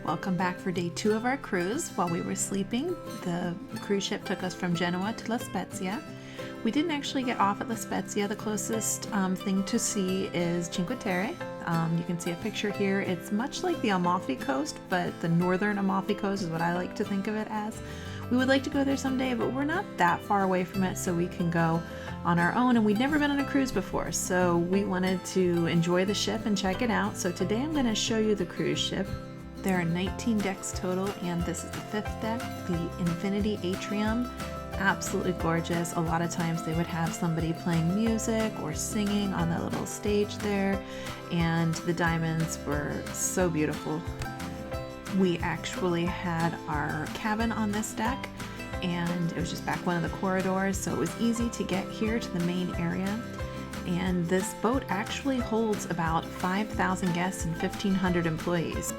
Welcome back for day 2 of our cruise. While we were sleeping, the cruise ship took us from Genoa to La Spezia. We didn't actually get off at La Spezia. The closest thing to see is Cinque Terre. You can see a picture here. It's much like the Amalfi Coast, but the northern Amalfi Coast is what I like to think of it as. We would like to go there someday, but we're not that far away from it, so we can go on our own. And we'd never been on a cruise before, so we wanted to enjoy the ship and check it out. So today I'm going to show you the cruise ship. There are 19 decks total, and this is the 5th deck, the Infinity Atrium. Absolutely gorgeous. A lot of times they would have somebody playing music or singing on that little stage there, and the diamonds were so beautiful. We actually had our cabin on this deck, and it was just back one of the corridors, so it was easy to get here to the main area. And this boat actually holds about 5,000 guests and 1,500 employees.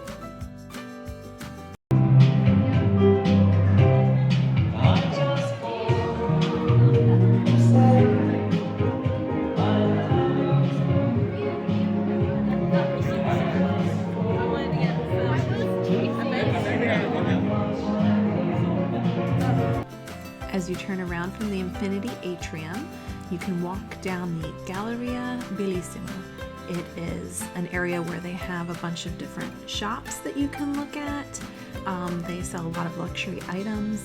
As you turn around from the Infinity Atrium, you can walk down the Galleria Bellissima. It is an area where they have a bunch of different shops that you can look at. They sell a lot of luxury items,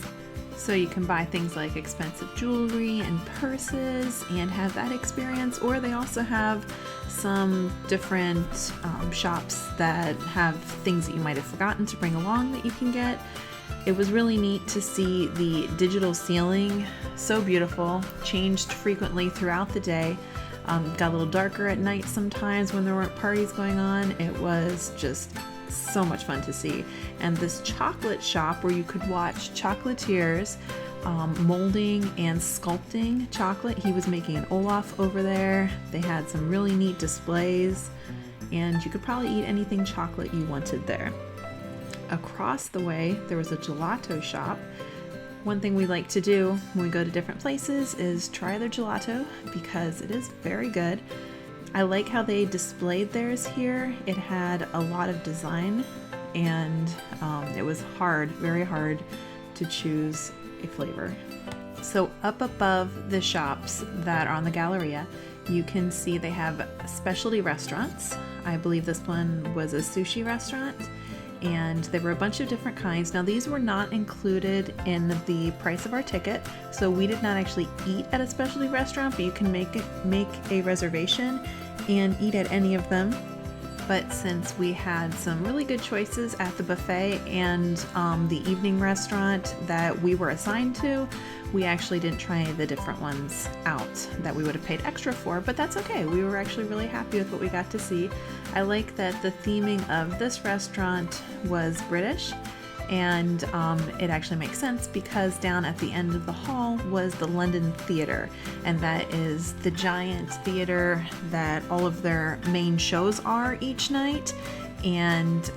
so you can buy things like expensive jewelry and purses and have that experience, or they also have some different shops that have things that you might have forgotten to bring along that you can get. It was really neat to see the digital ceiling, so beautiful, changed frequently throughout the day. Got a little darker at night sometimes when there weren't parties going on. It was just so much fun to see. And this chocolate shop where you could watch chocolatiers molding and sculpting chocolate. He was making an Olaf over there. They had some really neat displays, and you could probably eat anything chocolate you wanted there. Across the way, there was a gelato shop. One thing we like to do when we go to different places is try their gelato because it is very good. I like how they displayed theirs here. It had a lot of design, and it was very hard to choose a flavor. So up above the shops that are on the Galleria, you can see they have specialty restaurants. I believe this one was a sushi restaurant, and there were a bunch of different kinds. Now these were not included in the price of our ticket, so we did not actually eat at a specialty restaurant, but you can make a reservation and eat at any of them. But since we had some really good choices at the buffet and the evening restaurant that we were assigned to, we actually didn't try the different ones out that we would have paid extra for, but that's okay. We were actually really happy with what we got to see. I like that the theming of this restaurant was British, and it actually makes sense because down at the end of the hall was the London Theatre, and that is the giant theater that all of their main shows are each night. And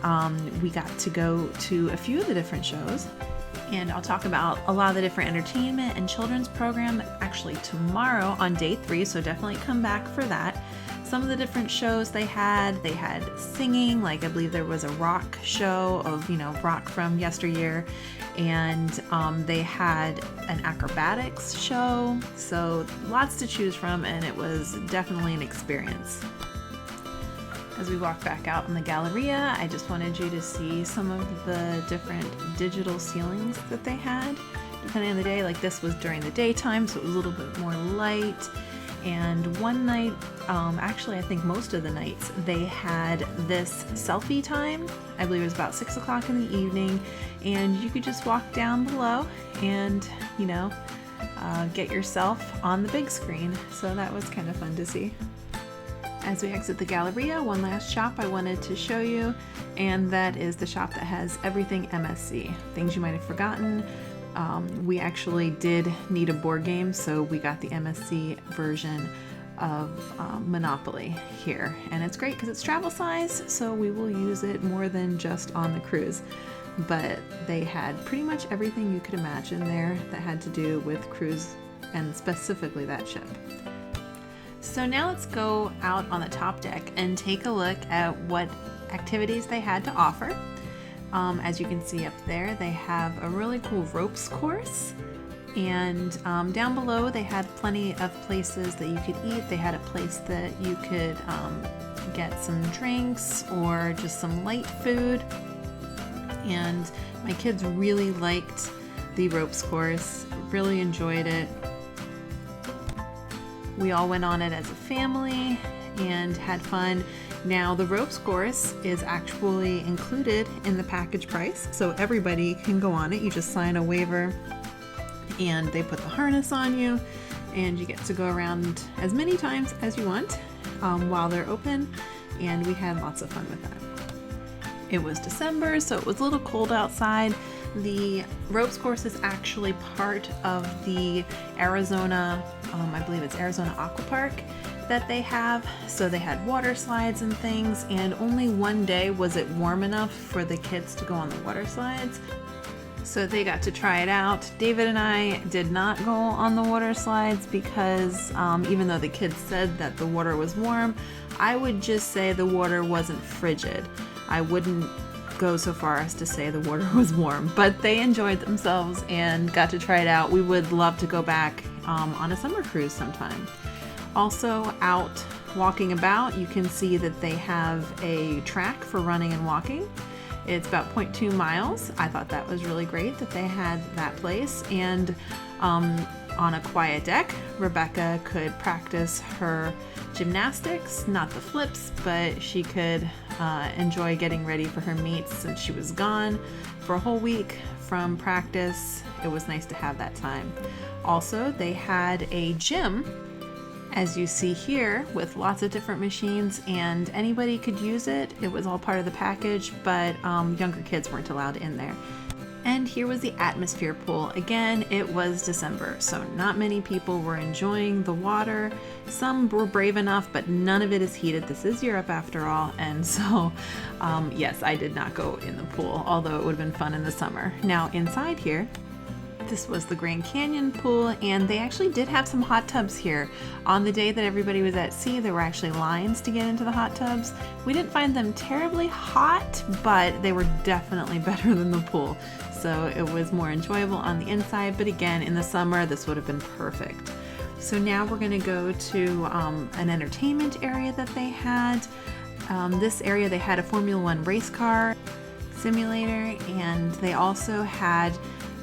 we got to go to a few of the different shows, and I'll talk about a lot of the different entertainment and children's program actually tomorrow on day 3, so definitely come back for that. Some of the different shows they had singing, like I believe there was a rock show of, rock from yesteryear, and they had an acrobatics show, so lots to choose from, and it was definitely an experience. As we walk back out in the Galleria, I just wanted you to see some of the different digital ceilings that they had, depending on the day. Like this was during the daytime, so it was a little bit more light. And one night, actually I think most of the nights, they had this selfie time. I believe it was about 6 o'clock in the evening, and you could just walk down below and, get yourself on the big screen. So that was kind of fun to see. As we exit the Galleria, one last shop I wanted to show you, and that is the shop that has everything MSC. Things you might have forgotten. We actually did need a board game, so we got the MSC version of Monopoly here. And it's great because it's travel size, so we will use it more than just on the cruise. But they had pretty much everything you could imagine there that had to do with cruise, and specifically that ship. So now let's go out on the top deck and take a look at what activities they had to offer. As you can see up there, they have a really cool ropes course. And down below, they had plenty of places that you could eat. They had a place that you could get some drinks or just some light food. And my kids really liked the ropes course, really enjoyed it. We all went on it as a family and had fun. Now the ropes course is actually included in the package price, so everybody can go on it. You just sign a waiver and they put the harness on you and you get to go around as many times as you want while they're open, and we had lots of fun with that. It was December, so it was a little cold outside. The ropes course is actually part of the Arizona, I believe it's Arizona Aqua Park that they have. So they had water slides and things, and only one day was it warm enough for the kids to go on the water slides. So they got to try it out. David and I did not go on the water slides because even though the kids said that the water was warm, I would just say the water wasn't frigid. I wouldn't go so far as to say the water was warm, but they enjoyed themselves and got to try it out. We would love to go back on a summer cruise sometime. Also, out walking about, you can see that they have a track for running and walking. It's about 0.2 miles. I thought that was really great that they had that place. And on a quiet deck, Rebecca could practice her gymnastics, not the flips, but she could enjoy getting ready for her meets since she was gone for a whole week from practice. It was nice to have that time. Also, they had a gym, as you see here, with lots of different machines, and anybody could use it. It was all part of the package, but younger kids weren't allowed in there. And here was the atmosphere pool. Again, it was December, so not many people were enjoying the water. Some were brave enough, but none of it is heated. This is Europe after all, and so yes, I did not go in the pool, although it would have been fun in the summer. Now inside here, this was the Grand Canyon pool, and they actually did have some hot tubs here. On the day that everybody was at sea, there were actually lines to get into the hot tubs. We didn't find them terribly hot, but they were definitely better than the pool. So it was more enjoyable on the inside, but again, in the summer, this would have been perfect. So now we're gonna go to an entertainment area that they had. This area, they had a Formula One race car simulator, and they also had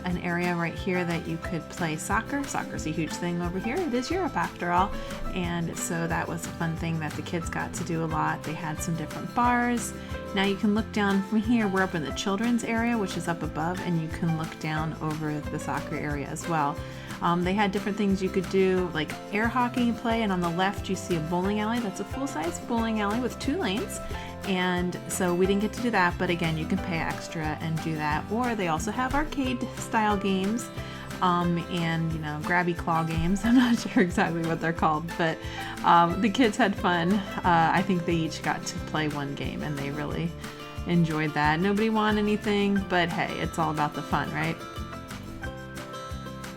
an area right here that you could play soccer. Soccer's a huge thing over here. It is Europe after all. And so that was a fun thing that the kids got to do a lot. They had some different bars. Now you can look down from here. We're up in the children's area, which is up above, and you can look down over the soccer area as well. They had different things you could do, like air hockey play, and on the left you see a bowling alley. That's a full-size bowling alley with 2 lanes. And so we didn't get to do that, but again, you can pay extra and do that. Or they also have arcade style games and, you know, grabby claw games. I'm not sure exactly what they're called, but the kids had fun. I think they each got to play one game and they really enjoyed that. Nobody won anything, but hey, it's all about the fun, right?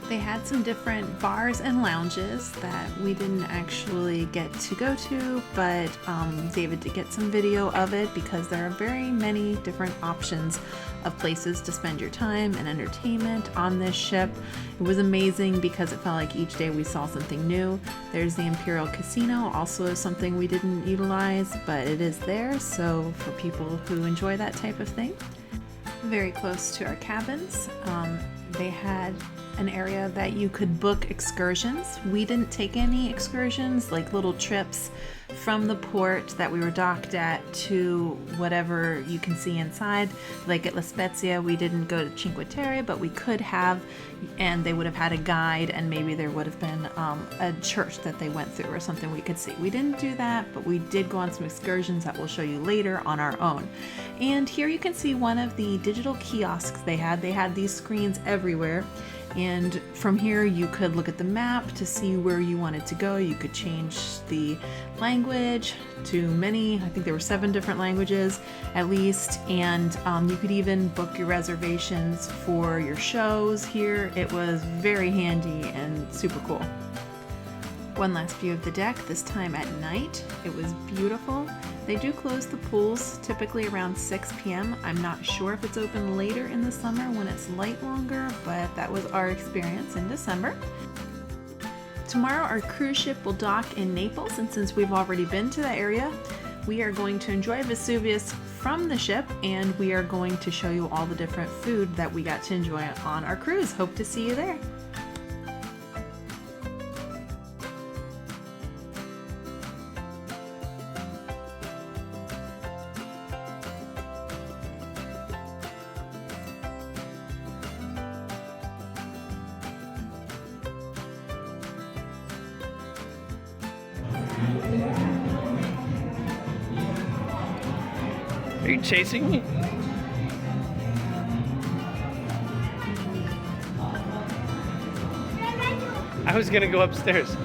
They had some different bars and lounges that we didn't actually get to go to, but David did get some video of it because there are very many different options of places to spend your time and entertainment on this ship. It was amazing because it felt like each day we saw something new. There's the Imperial Casino, also something we didn't utilize, but it is there, so for people who enjoy that type of thing. Very close to our cabins, they had an area that you could book excursions. We didn't take any excursions, like little trips from the port that we were docked at to whatever you can see inside. Like at La Spezia, we didn't go to Cinque Terre, but we could have, and they would have had a guide, and maybe there would have been a church that they went through or something we could see. We didn't do that, but we did go on some excursions that we'll show you later on our own. And here you can see one of the digital kiosks they had. They had these screens everywhere. And from here you could look at the map to see where you wanted to go. You could change the language to many, I think there were 7 different languages at least, and you could even book your reservations for your shows here. It was very handy and super cool. One last view of the deck, this time at night. It was beautiful. They do close the pools typically around 6 p.m. I'm not sure if it's open later in the summer when it's light longer, but that was our experience in December. Tomorrow our cruise ship will dock in Naples, and since we've already been to the area, we are going to enjoy Vesuvius from the ship, and we are going to show you all the different food that we got to enjoy on our cruise. Hope to see you there. Are you chasing me? I was gonna go upstairs.